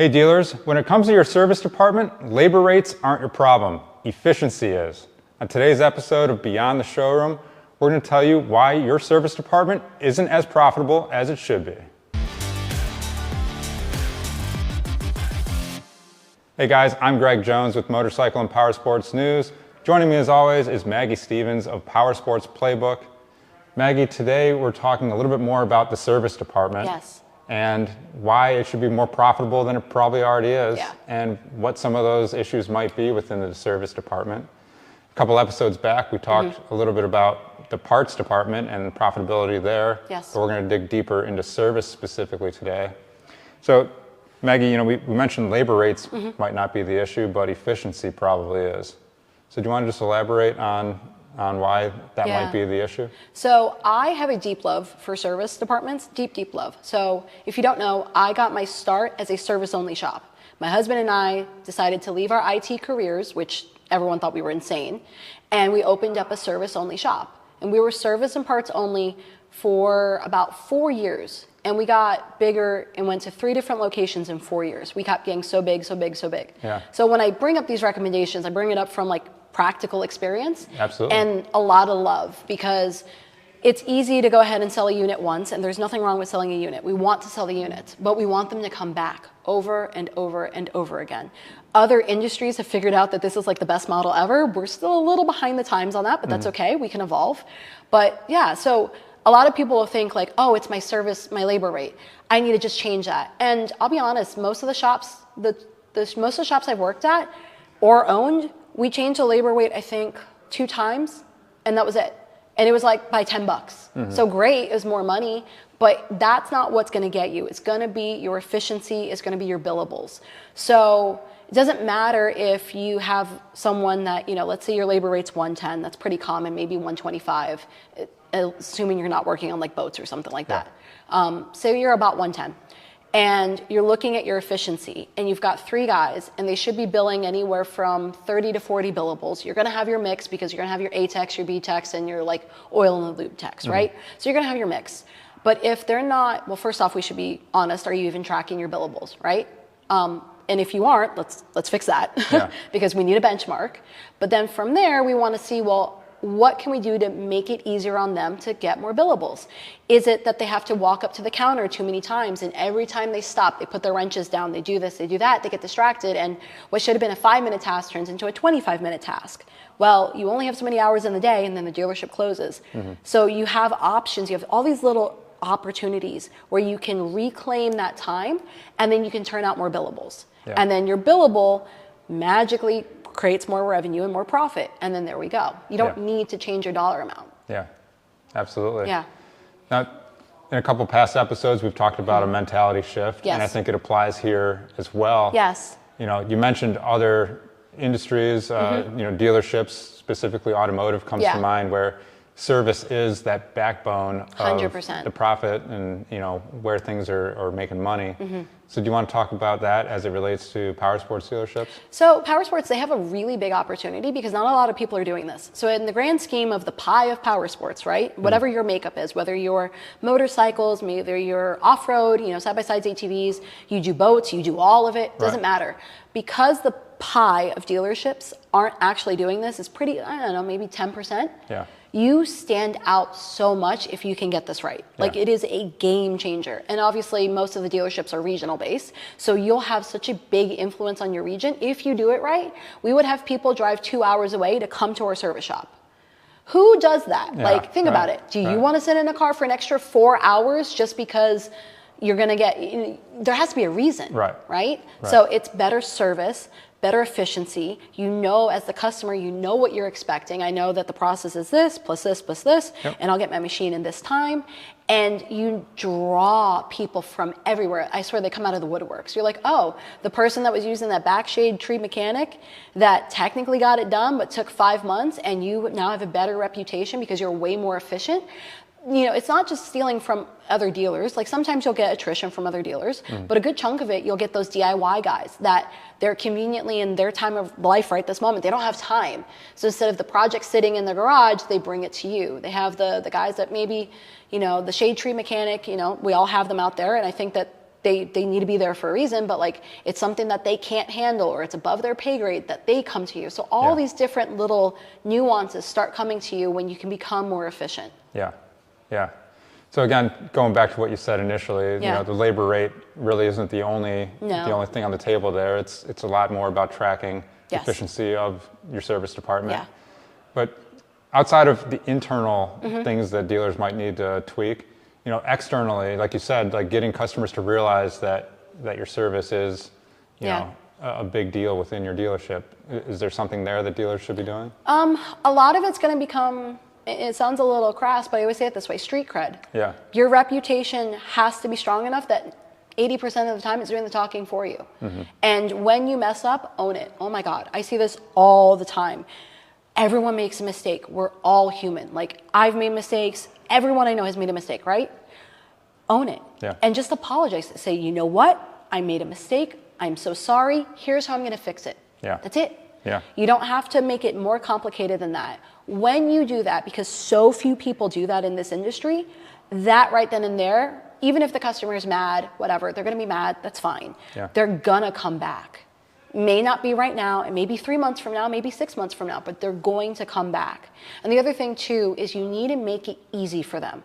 Hey dealers, when it comes to your service department, labor rates aren't your problem, efficiency is. On today's episode of Beyond the Showroom, we're going to tell you why your service department isn't as profitable as it should be. Hey guys, I'm Greg Jones with Motorcycle and Powersports News. Joining me as always is Maggie Stevens of Powersports Playbook. Maggie, today we're talking a little bit more about the service department. Yes. And why it should be more profitable than it probably already is, Yeah. and what some of those issues might be within the service department. A couple episodes back, we talked a little bit about the parts department and profitability there. Yes. But we're going to dig deeper into service specifically today. So, Maggie, we mentioned labor rates might not be the issue, but efficiency probably is. So do you want to just elaborate on why that might be the issue? So I have a deep love for service departments, deep love. So if you don't know, I got my start as a service-only shop. My husband and I decided to leave our IT careers, which everyone thought we were insane, and we opened up a service-only shop. And we were service and parts only for about 4 years. And we got bigger and went to 3 different locations in 4 years. We kept getting so big. Yeah. So when I bring up these recommendations, I bring it up from practical experience. Absolutely. And a lot of love, because it's easy to go ahead and sell a unit once, and there's nothing wrong with selling a unit. We want to sell the units, but we want them to come back over and over and over again. Other industries have figured out that this is the best model ever. We're still a little behind the times on that, but that's okay. We can evolve. But yeah, so a lot of people will think oh, it's my service, my labor rate. I need to just change that. And I'll be honest, most of the shops, most of the shops I've worked at or owned, we changed the labor rate, I think, 2 times, and that was it. And it was by $10. So great, it was more money, but that's not what's gonna get you. It's gonna be your efficiency, it's gonna be your billables. So it doesn't matter if you have someone that, let's say your labor rate's 110, that's pretty common, maybe 125, assuming you're not working on boats or something like that. Say you're about 110. And you're looking at your efficiency, and you've got 3 guys, and they should be billing anywhere from 30 to 40 billables. You're gonna have your mix, because you're gonna have your A techs, your B techs, and your oil and lube techs, right? So you're gonna have your mix. But if they're not, well, first off, we should be honest, are you even tracking your billables, right? And if you aren't, let's fix that, because we need a benchmark. But then from there, we wanna see, well, what can we do to make it easier on them to get more billables? Is it that they have to walk up to the counter too many times, and every time they stop, they put their wrenches down, they do this, they do that, they get distracted, and what should have been a 5-minute task turns into a 25-minute task? Well, you only have so many hours in the day, and then the dealership closes. So you have options, you have all these little opportunities where you can reclaim that time, and then you can turn out more billables. And then your billable magically creates more revenue and more profit, and then there we go. You don't need to change your dollar amount. Yeah, absolutely. Yeah. Now, in a couple past episodes, we've talked about a mentality shift, and I think it applies here as well. Yes. You mentioned other industries, dealerships, specifically automotive comes to mind, where service is that backbone of 100%. the profit and where things are making money. So do you want to talk about that as it relates to Powersports dealerships? So Powersports, they have a really big opportunity because not a lot of people are doing this. So in the grand scheme of the pie of Powersports, right? Whatever your makeup is, whether you're motorcycles, whether you're off-road, side-by-sides, ATVs, you do boats, you do all of it, doesn't matter. Because the pie of dealerships aren't actually doing this, it's pretty, I don't know, maybe 10%. Yeah. You stand out so much if you can get this right. It is a game changer. And obviously most of the dealerships are regional based. So you'll have such a big influence on your region. If you do it right, we would have people drive 2 hours away to come to our service shop. Who does that? Think about it. Do you want to sit in a car for an extra 4 hours just because you're going to get, there has to be a reason, right? So it's better service, better efficiency. As the customer, what you're expecting. I know that the process is this, plus this, plus this, and I'll get my machine in this time. And you draw people from everywhere. I swear they come out of the woodworks. You're oh, the person that was using that backshade tree mechanic that technically got it done, but took 5 months, and you now have a better reputation because you're way more efficient. It's not just stealing from other dealers. Sometimes you'll get attrition from other dealers, but a good chunk of it, you'll get those DIY guys that they're conveniently in their time of life right this moment. They don't have time. So instead of the project sitting in the garage, they bring it to you. They have the guys that maybe, the shade tree mechanic, we all have them out there. And I think that they need to be there for a reason, but like it's something that they can't handle or it's above their pay grade that they come to you. So all these different little nuances start coming to you when you can become more efficient. Yeah, yeah. So again, going back to what you said initially, you know, the labor rate really isn't the only thing on the table there. It's a lot more about tracking the efficiency of your service department. Yeah. But outside of the internal things that dealers might need to tweak, you know, externally, like you said, like getting customers to realize that your service is, you know, a big deal within your dealership. Is there something there that dealers should be doing? A lot of it's going to become, it sounds a little crass, but I always say it this way, street cred. Yeah. Your reputation has to be strong enough that 80% of the time it's doing the talking for you. And when you mess up, own it. Oh my God, I see this all the time. Everyone makes a mistake. We're all human. Like, I've made mistakes. Everyone I know has made a mistake, right? Own it. Yeah. And just apologize. Say, you know what? I made a mistake. I'm so sorry. Here's how I'm going to fix it. Yeah. That's it. Yeah. You don't have to make it more complicated than that. When you do that, because so few people do that in this industry, that right then and there, even if the customer is mad, whatever, they're going to be mad. That's fine. Yeah. They're going to come back. May not be right now, it may be 3 months from now, maybe 6 months from now, but they're going to come back. And the other thing too is you need to make it easy for them.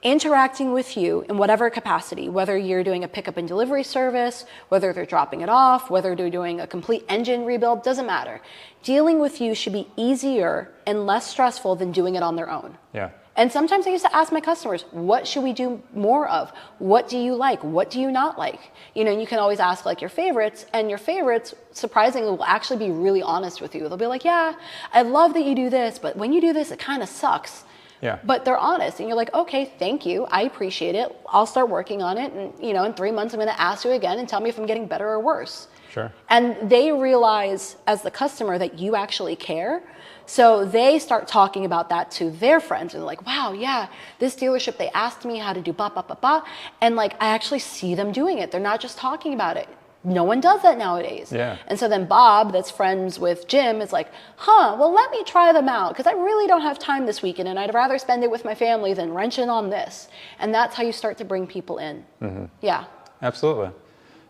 Interacting with you in whatever capacity, whether you're doing a pickup and delivery service, whether they're dropping it off, whether they're doing a complete engine rebuild, doesn't matter. Dealing with you should be easier and less stressful than doing it on their own. Yeah. And sometimes I used to ask my customers, what should we do more of? What do you like? What do you not like? You know, you can always ask like your favorites, and your favorites surprisingly will actually be really honest with you. They'll be like, yeah, I love that you do this, but when you do this, it kind of sucks. Yeah. But they're honest, and you're like, okay, thank you. I appreciate it. I'll start working on it. And, you know, in 3 months, I'm going to ask you again and tell me if I'm getting better or worse. Sure. And they realize as the customer that you actually care. So they start talking about that to their friends, and they're like, wow, yeah, this dealership, they asked me how to do ba, ba, ba, ba. And like, I actually see them doing it. They're not just talking about it. No one does that nowadays. Yeah. And so then Bob, that's friends with Jim, is like, well, let me try them out, because I really don't have time this weekend, and I'd rather spend it with my family than wrenching on this. And that's how you start to bring people in. Yeah. Absolutely.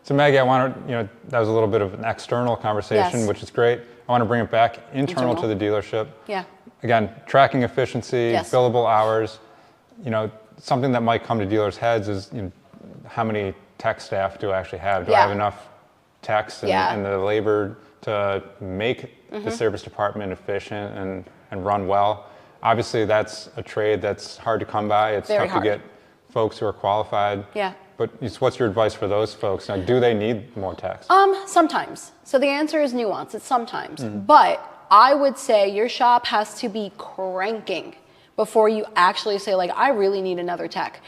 So Maggie, I want to, you know, that was a little bit of an external conversation, which is great. I want to bring it back internal to the dealership. Yeah. Again, tracking efficiency, billable hours. You know, something that might come to dealers' heads is, you know, how many tech staff do I actually have? Do I have enough techs and the labor to make the service department efficient and run well? Obviously, that's a trade that's hard to come by. It's tough to get folks who are qualified. Yeah. But what's your advice for those folks? Now, do they need more techs? Sometimes. So the answer is nuance. It's sometimes. But I would say your shop has to be cranking before you actually say, like, I really need another tech.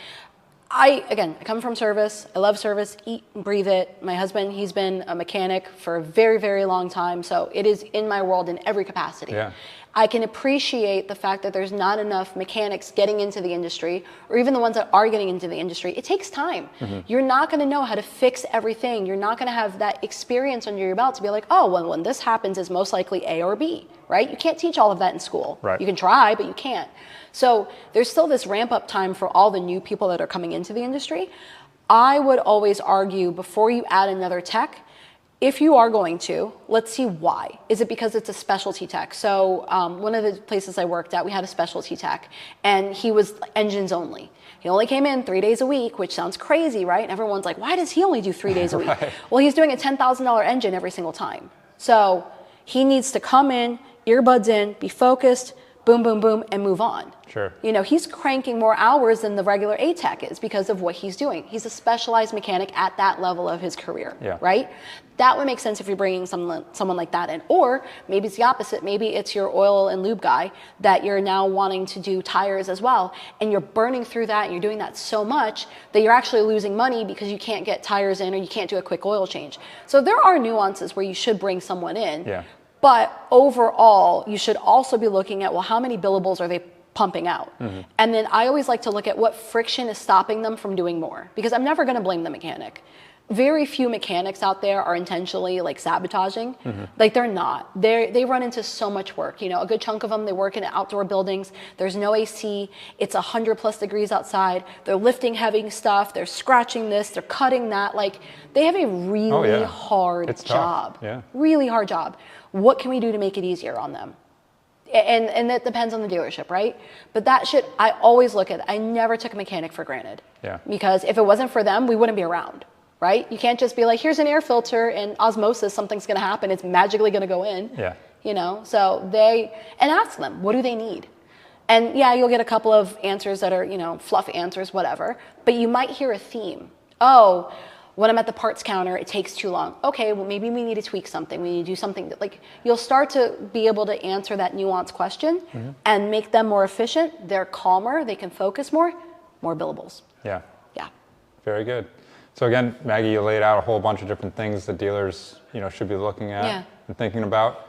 I come from service. I love service, eat and breathe it. My husband, he's been a mechanic for a very, very long time. So it is in my world in every capacity. Yeah. I can appreciate the fact that there's not enough mechanics getting into the industry, or even the ones that are getting into the industry. It takes time. You're not going to know how to fix everything. You're not going to have that experience under your belt to be like, oh, well, when this happens, it's most likely A or B, right? You can't teach all of that in school. Right. You can try, but you can't. So there's still this ramp up time for all the new people that are coming into the industry. I would always argue before you add another tech, if you are going to, let's see why. Is it because it's a specialty tech? So one of the places I worked at, we had a specialty tech, and he was engines only. He only came in 3 days a week, which sounds crazy, right? And everyone's like, why does he only do 3 days a week? Right. Well, he's doing a $10,000 engine every single time. So he needs to come in, earbuds in, be focused, boom, boom, boom, and move on. Sure. You know, he's cranking more hours than the regular A-Tech is because of what he's doing. He's a specialized mechanic at that level of his career, right? That would make sense if you're bringing someone like that in. Or maybe it's the opposite. Maybe it's your oil and lube guy that you're now wanting to do tires as well, and you're burning through that, and you're doing that so much that you're actually losing money because you can't get tires in or you can't do a quick oil change. So there are nuances where you should bring someone in. Yeah. But overall, you should also be looking at, well, how many billables are they pumping out? And then I always like to look at what friction is stopping them from doing more, because I'm never going to blame the mechanic. very few mechanics out there are intentionally like sabotaging. Like they're not. They run into so much work. You know, a good chunk of them, they work in outdoor buildings. There's no AC. It's 100+ degrees outside. They're lifting heavy stuff. They're scratching this. They're cutting that. Like they have a really hard job. Yeah. Really hard job. What can we do to make it easier on them? And that depends on the dealership, right? But that shit, I always look at. I never took a mechanic for granted. Yeah. Because if it wasn't for them, we wouldn't be around. Right? You can't just be like, here's an air filter and osmosis, something's going to happen. It's magically going to go in. Yeah. You know, so and ask them, what do they need? And yeah, you'll get a couple of answers that are, you know, fluff answers, whatever. But you might hear a theme. Oh, when I'm at the parts counter, it takes too long. Okay, well, maybe we need to tweak something. We need to do something that, like, you'll start to be able to answer that nuanced question and make them more efficient. They're calmer. They can focus more billables. Yeah. Yeah. Very good. So again, Maggie, you laid out a whole bunch of different things that dealers, you know, should be looking at and thinking about.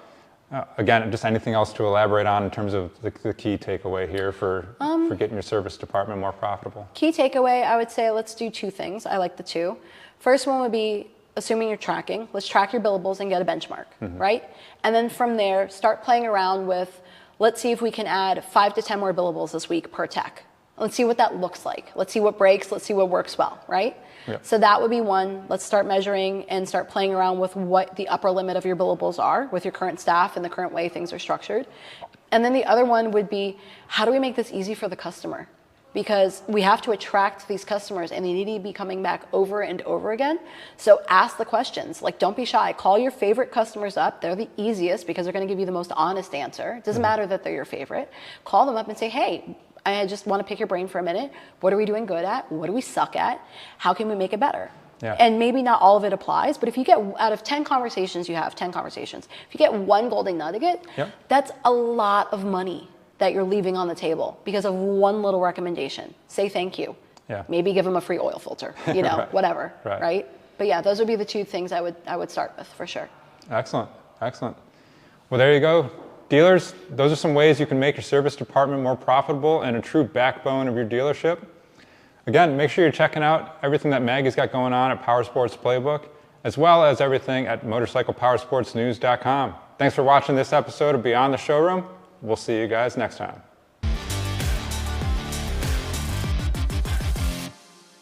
Again, just anything else to elaborate on in terms of the key takeaway here for getting your service department more profitable? Key takeaway, I would say let's do 2 things. I like the 2. First one would be, assuming you're tracking, let's track your billables and get a benchmark, right? And then from there, start playing around with, let's see if we can add 5 to 10 more billables this week per tech. Let's see what that looks like. Let's see what breaks. Let's see what works well, right? Yep. So that would be one. Let's start measuring and start playing around with what the upper limit of your billables are with your current staff and the current way things are structured. And then the other one would be, how do we make this easy for the customer? Because we have to attract these customers and they need to be coming back over and over again. So ask the questions. Like, don't be shy. Call your favorite customers up. They're the easiest because they're going to give you the most honest answer. It doesn't matter that they're your favorite. Call them up and say, hey, I just want to pick your brain for a minute. What are we doing good at? What do we suck at? How can we make it better? Yeah. And maybe not all of it applies, but if you get, out of 10 conversations, you have 10 conversations. If you get one golden nugget, that's a lot of money that you're leaving on the table because of one little recommendation. Say thank you. Yeah. Maybe give them a free oil filter, you know, Right. whatever, Right. right? But yeah, those would be the 2 things I would start with for sure. Excellent. Excellent. Well, there you go. Dealers, those are some ways you can make your service department more profitable and a true backbone of your dealership. Again, make sure you're checking out everything that Maggie's got going on at Powersports Playbook, as well as everything at motorcyclepowersportsnews.com. Thanks for watching this episode of Beyond the Showroom. We'll see you guys next time.